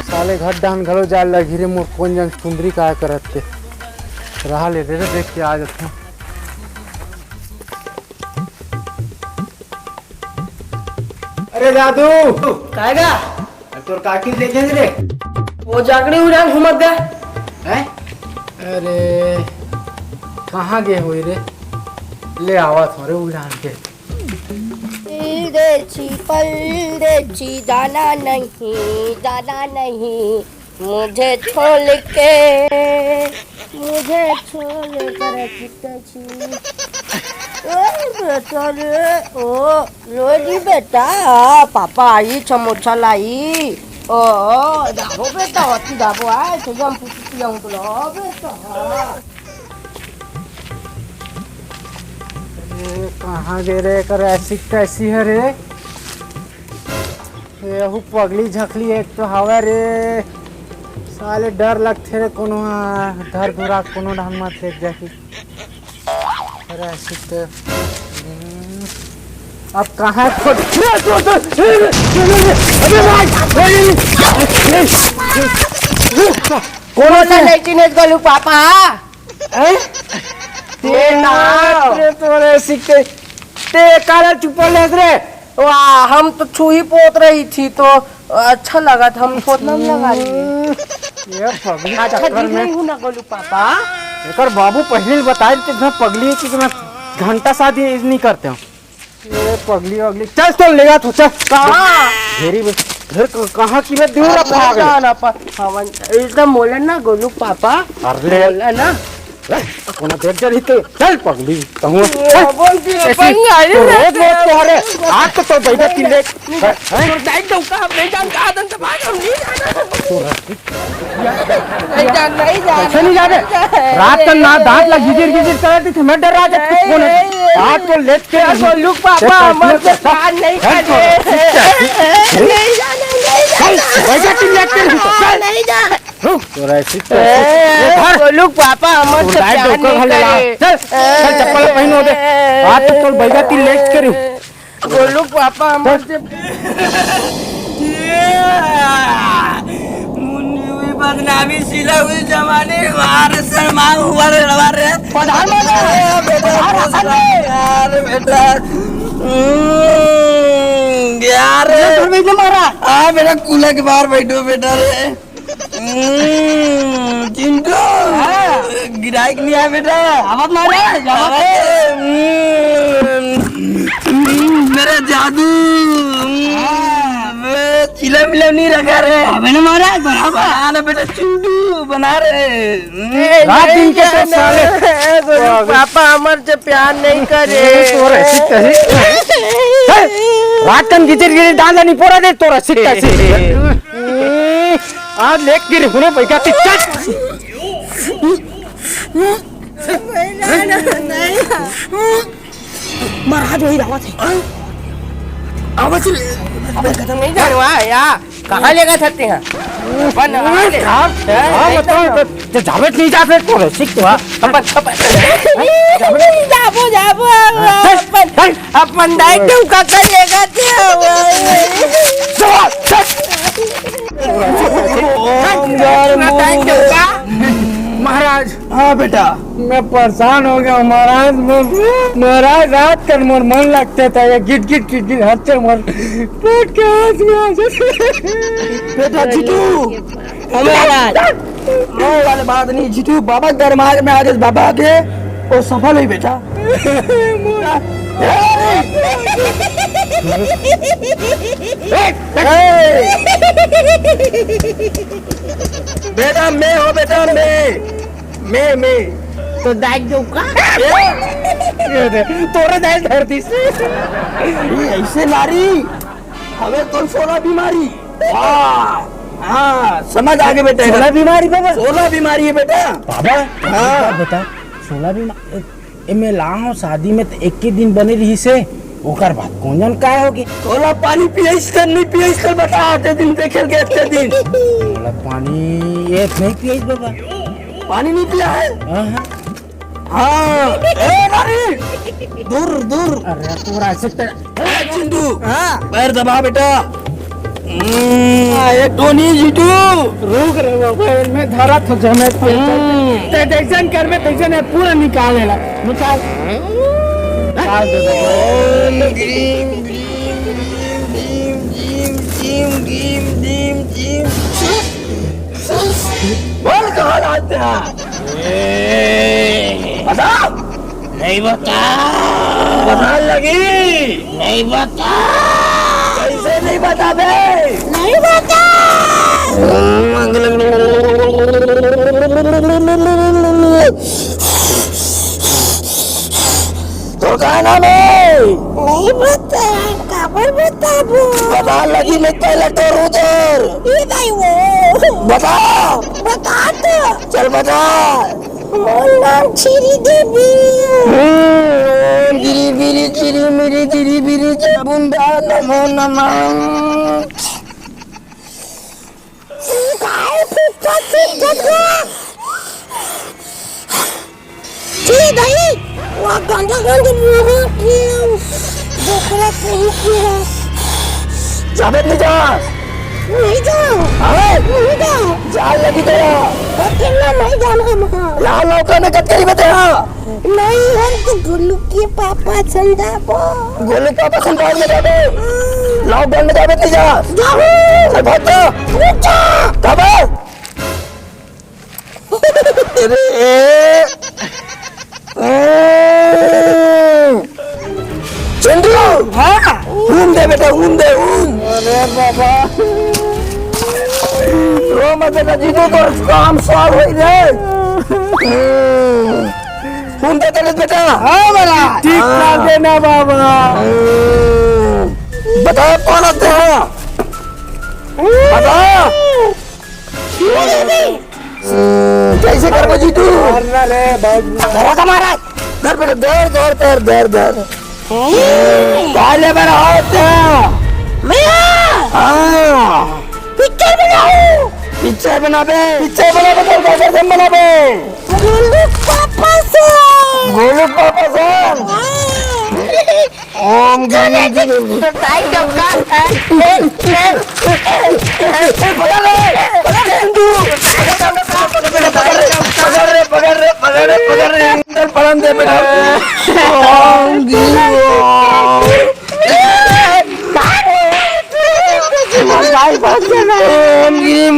साले घर डान घलो जाल लगी रे मोर कौन जन सुंदरी काय करत के रहा ले रे देख के आ जाते। अरे दादू काय गा तोर काकी ले जे रे वो जागड़ी उड़ान घुमत गए हैं। अरे कहाँ गए हुए रे ले आवा थोड़े उड़ान के परदेसी जाना नहीं मुझे छोड़ कर ओ रोजी बेटा पापा आई समोसा लाई ओ जाबो बेटा अति जाबो आय तुझम पुती आऊं तुला बेटा। कहाँ गए रे कर ऐसी कैसी है रे यहू पगली झकली एक तो हवा रे साले डर लगते रे कोनो धर धुरा कोनो ढंग मत देख जाके अरे ऐसी तो अब कहाँ कोनो नहीं चिन्ह गलू पापा तोरे सिक्के ते काला चुपल रे वाह हम तो छुई पोत रही थी तो अच्छा लगा था हम पोतना में लगा लिए ये पगली अच्छा चक्कर दिख में नहीं हूं ना गोलू पापा एक बाबू पहले बताए थे मैं पगली है कि मैं घंटा शादी नहीं करते हूँ ये पगली वगली चल तो लेगा तू चल कहाँ घेरी में घर कहाँ की मैं दूर भाग ना पा हम एकदम बोले ना गोलू पापा अरे बोला ना कोना देख जा रही तो चल पगली कहूँ बोलती है तोरे आज तो बैठा की ले दाई दो का हम नहीं जान कहां तक भाग हम नहीं जाना ऐसे नहीं जा रहे रात का ना दांत लग गिजिर गिजिर करती थी मैं डर रहा था कौन है आज तो लेट के गोलू पापा मर से कान नहीं करे नहीं जाना बैठा की लेट के नहीं जा तोरा ऐसी गोलू पापा हमर से प्यार नहीं करे चल चप्पल पहनो दे आज तो बैठा की लेट करी गोलू पापा हमर से मुन्नी हुई बदनामी सिला हुई जमाने वार शर्मा हुआ रे प्रधानमंत्री यार बेटा यार मारा हाँ बेटा कूलर के बाहर बैठो बेटा रे चिंटू गिराई नहीं आया बेटा आवाज मारे मेरा जादू चिलम मिलम नहीं रखा रे मैंने मारा बराबर बेटा चिंटू बना रहे रात दिन के तो साले पापा हमर से प्यार नहीं करे तोरा ऐसी कही रात कन गिजर गिजर डांदा नहीं पोरा दे तोरा ऐसी कैसी आज लेक गिर हुने पैका ती चल महाराज वही आवाज है आवाज खत्म नहीं जाने वाला यार कहाँ लेगा सकते हैं बताओ तो जावेद नहीं जाते तोरा सीख तो अपन जाबो अपन डाइट का कर लेगा महाराज हाँ बेटा मैं परेशान हो गया महाराज महाराज रात कर मोर मन लगता था ये गिट गिट गिट गिट हंसते मोर पेट के आस में आ जाते बेटा जिटू महाराज वो वाले बात नहीं जिटू बाबा दरबार में आज बाबा के वो सफल हुई बेटा बेटा मैं हो बेटा मैं तो दाग दो का तोरा दाल धरती से ऐसे नारी हमें कौन 16 बीमारी हाँ समझ आगे बेटा 16 बीमारी बाबा 16 बीमारी है बेटा बाबा हाँ बेटा 16 बीमारी एमे लाओ शादी में तो 21 दिन बने रही से ओकर बाद कौन जन काय होगी 16 पानी पिए इसका नहीं पिए इसका बता आते दिन पे खेल के अच्छे दिन पानी ये नहीं पिए बाबा पानी नहीं पिया है हां हाँ ए नारी दूर दूर अरे पूरा सकते ए चिंटू हाँ पैर दबा बेटा ये टोनी जीटू रुक रे बाबा इनमें धरा तो जमे ते टेंशन कर में टेंशन है पूरा निकालेला निकाल निकाल दे ओम ग्रीम ग्रीम ग्रीम ग्रीम ग्रीम ग्रीम ग्रीम बोल कहाँ आते हैं बता नहीं बता बता लगी नहीं बता कैसे नहीं बता बे नहीं बता तो क्या नाम है नहीं बता काबर बता वो बता लगी नहीं पहले तो उधर ये नहीं वो बता बता तो चल बता मोर नाम छिरी देवी गिरी बिरी चिरी मिरी चिरी बिरी बुंदा नमो नमः काय पिता पिता छिरी दही वो गंदा गंदा मुंह की दोकरा कहीं की है जावेद नहीं जा नहीं जाओ अरे नहीं जाओ जाल लगी तेरा अकेला नहीं जाना हम लाल लौका में कटकरी बता नहीं हम तो गुल्लू के पापा संदाबो गोलू पापा संभाल में जावे लॉकडाउन में जावेद नहीं जा जाओ चल भाग तो रुका कब चिंटू हाँ ऊन दे बेटा ऊन दे ऊन अरे बाबा रो मत बेटा जीतू तो काम सॉल्व हो गए ऊन दे तेरे बेटा हाँ वाला ठीक कर देना बाबा बता कौन आते हैं बता कैसे कर जीतू मारना रे बहुत धरा का मारा धर बेटा धर धर धर धर धर पहले बार होते मैं हाँ पिक्चर बनाऊं पिक्चर बनाबे तो कैसे बनाबे गुल्लू पापा से गोलू पापा जान ओम गणेश जी टाइट डब्बा पकड़ रे अंदर पड़न दे बेटा ओम गिरी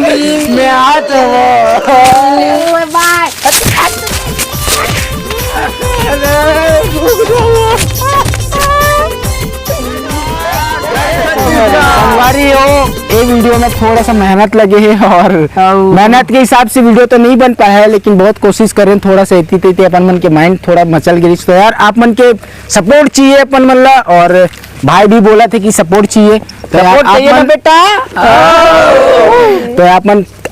मैं आता हूँ बाय संगवारी हो ये वीडियो में थोड़ा सा मेहनत लगे है और मेहनत के हिसाब से वीडियो तो नहीं बन पाया है लेकिन बहुत कोशिश करें थोड़ा सा इतनी अपन मन के माइंड थोड़ा मचल गई तो यार आप मन के सपोर्ट चाहिए अपन मन ला और भाई भी बोला थे कि सपोर्ट चाहिए तो सपोर्ट चाहिए ना बेटा तो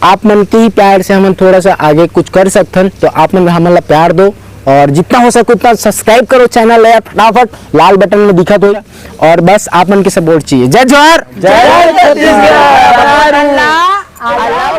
आप मन के ही प्यार से हम थोड़ा सा आगे कुछ कर सकते तो आप मन हमन ला प्यार दो और जितना हो सके उतना सब्सक्राइब करो चैनल है फटाफट लाल बटन में दिखा दो और बस आप मन के सपोर्ट चाहिए जय जोहार जय छत्तीसगढ़ अल्लाह